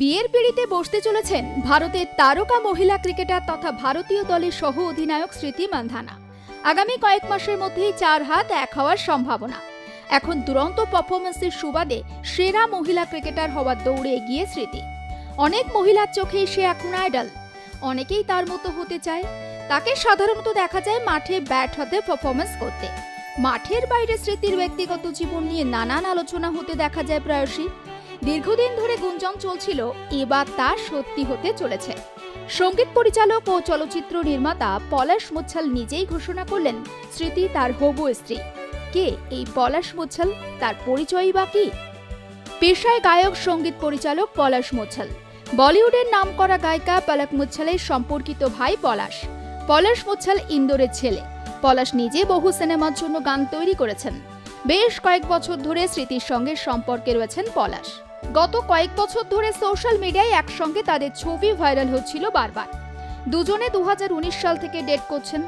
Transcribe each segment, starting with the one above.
বিয়ের পিঁড়িতে বসতে চলেছেন ভারতের তারকা মহিলা ক্রিকেটার তথা ভারতীয় দলের সহ অধিনায়ক স্মৃতি মান্ধানা। আগামী কয়েক মাসের মধ্যেই 4 হাত 1 হওয়ার সম্ভাবনা। এখন দুরন্ত পারফরমেন্সের সুবাদে সেরা মহিলা ক্রিকেটার হওয়ার দৌড়ে এগিয়ে স্মৃতি। অনেক মহিলার চোখেই সে এখন আইডল। অনেকেই তার মতো হতে চায়। তাকে সাধারণত দেখা যায় মাঠে ব্যাট হাতে পারফরমেন্স করতে। মাঠের বাইরে স্মৃতির ব্যক্তিগত জীবন নিয়ে নানান আলোচনা হতে দেখা যায় প্রায়শই। দীর্ঘদিন ধরে গুঞ্জন চলছিল, এবার তা সত্যি হতে চলেছে। সঙ্গীত পরিচালক ও চলচ্চিত্র নির্মাতা পলাশ মুচ্ছল নিজেই ঘোষণা করলেন স্মৃতি তার হবু স্ত্রী। কে এই পলাশ মুচ্ছল, তার পরিচয়ই বা কি? পেশায় গায়ক, সঙ্গীত পরিচালক পলাশ মুচ্ছল। বলিউডের নামকরা গায়িকা পলক মুচ্ছলের সম্পর্কিত ভাই পলাশ। পলাশ মুচ্ছল ইন্দোরের ছেলে। পলাশ নিজে বহু সিনেমার জন্য গান তৈরি করেছেন। বেশ কয়েক বছর ধরে স্মৃতির সঙ্গে সম্পর্কে রয়েছেন পলাশ। গত কয়েক বছর ধরে সোশ্যাল মিডিয়ায় একসঙ্গে তাদের ছবি ভাইরাল হচ্ছিল বারবার। দুজনে 2019 সাল থেকে ডেট করছেন।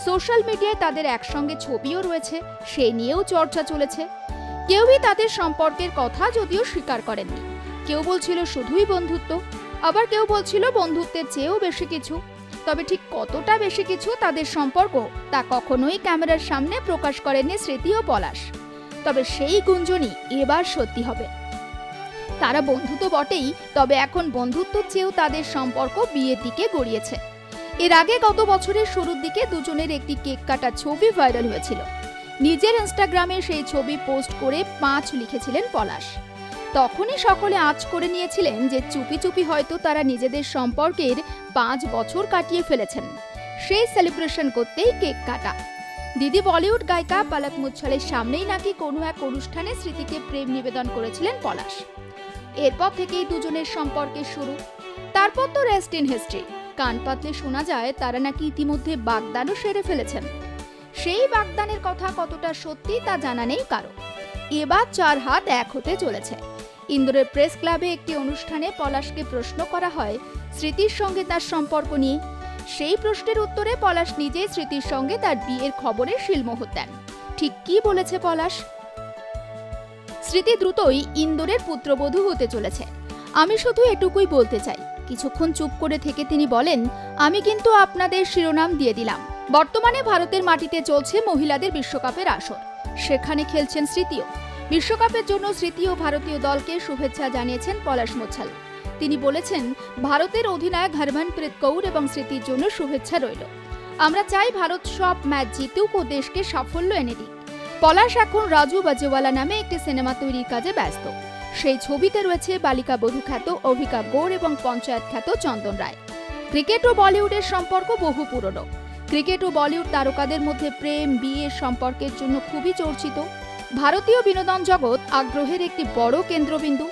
সোশ্যাল মিডিয়ায় তাদের একসঙ্গে ছবিও রয়েছে, সে নিয়েও চর্চা চলেছে। কেউই তাদের সম্পর্কের কথা যদিও স্বীকার করেননি। কেউ বলছিল শুধুই বন্ধুত্ব, আবার কেউ বলছিল বন্ধুত্বের চেয়েও বেশি কিছু। তবে ঠিক কতটা বেশি কিছু তাদের সম্পর্ক, তা কখনোই ক্যামেরার সামনে প্রকাশ করেননি স্মৃতি ও পলাশ। তবে সেই গুঞ্জনই এবার সত্যি হবে। তারা বন্ধু তো বটেই, তবে এখন বন্ধুত্বের চেয়েও তাদের সম্পর্ক বিয়ের দিকে গড়িয়েছে। এর আগে গত বছরের শুরুর দিকে দুজনের একটি কেক কাটা ছবি ভাইরাল হয়েছিল। নিজের ইনস্টাগ্রামে সেই ছবি পোস্ট করে 5 লিখেছিলেন পলাশ। তখনই সকলে আঁচ করে নিয়েছিলেন যে চুপি চুপি হয়তো তারা নিজেদের সম্পর্কের 5 বছর কাটিয়ে ফেলেছেন। সেই সেলিব্রেশন করতেই কেক কাটা। দিদি বলিউড গায়িকা পলক মুচ্ছলের সামনেই নাকি কোনো এক অনুষ্ঠানে স্মৃতিকে প্রেম নিবেদন করেছিলেন পলাশ। এরপর থেকেই দুজনের সম্পর্কের শুরু। তারপর তো রেস্ট ইন হিস্ট্রি। কান পাতলে শোনা যায় তারা নাকি ইতিমধ্যে বাগদানও সেরে ফেলেছেন। সেই বাগদানের কথা কতটা সত্যি তা জানা নেই কারো। এবার 4 হাত 1 হতে চলেছে। ইন্দোরের প্রেস ক্লাবে একটি অনুষ্ঠানে পলাশকে প্রশ্ন করা হয় স্মৃতির সঙ্গে তার সম্পর্ক নিয়ে। সেই প্রশ্নের উত্তরে পলাশ নিজেই স্মৃতির সঙ্গে তার বিয়ের খবরে শিলমোহর দেন। ঠিক কি বলেছে পলাশ? স্মৃতি দ্রুতই ইন্দোরের পুত্রবধূ হতে চলেছে। আমি শুধু এটুকুই বলতে চাই। কিছুক্ষণ চুপ করে থেকে তিনি বলেন, আমি কিন্তু আপনাদের শিরোনাম দিয়ে দিলাম। বর্তমানে ভারতের মাটিতে চলছে মহিলাদের বিশ্বকাপের আসর। সেখানে খেলছেন স্মৃতিও। বিশ্বকাপের জন্য স্মৃতি ও ভারতীয় দলকে শুভেচ্ছা জানিয়েছেন পলাশ মুচ্ছল। তিনি বলেছেন, ভারতের অধিনায়ক হরমনপ্রীত কৌর এবং স্মৃতির জন্য শুভেচ্ছা রইল। আমরা চাই ভারত সব ম্যাচ জিতুক ও দেশকে সাফল্য এনে দিক। পলাশ এখন রাজু বাজেওয়ালা নামে একটি সিনেমা তৈরির কাজে ব্যস্ত। সেই ছবিতে রয়েছে বালিকা বধূ খ্যাত অভিকা গৌর এবং পঞ্চায়েত খ্যাত চন্দন রায়। ক্রিকেট ও বলিউডের সম্পর্ক বহু পুরনো। ক্রিকেট ও বলিউড তারকাদের মধ্যে প্রেম, বিয়ের সম্পর্কের জন্য খুবই চর্চিত। ভারতীয় বিনোদন জগৎ আগ্রহের একটি বড় কেন্দ্রবিন্দু,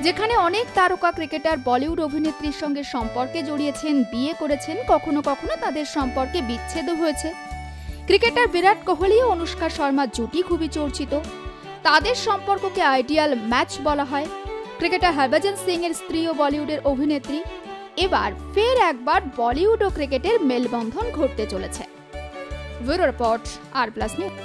যেখানে অনেক তারকা ক্রিকেটার বলিউড অভিনেত্রীর সঙ্গে সম্পর্কে জড়িয়েছেন, বিয়ে করেছেন, কখনো কখনো তাদের সম্পর্কে বিচ্ছেদও হয়েছে। ক্রিকেটার বিরাট কোহলি ও অনুষ্কা শর্মার জুটি খুবই চর্চিত। তাদের সম্পর্ককে আইডিয়াল ম্যাচ বলা হয়। ক্রিকেটার হরভজন সিং এর স্ত্রী ও বলিউডের অভিনেত্রী। এবার ফের একবার বলিউড ও ক্রিকেটের মেলবন্ধন ঘটতে চলেছে। ব্যুরো রিপোর্ট, আর প্লাস নিউজ।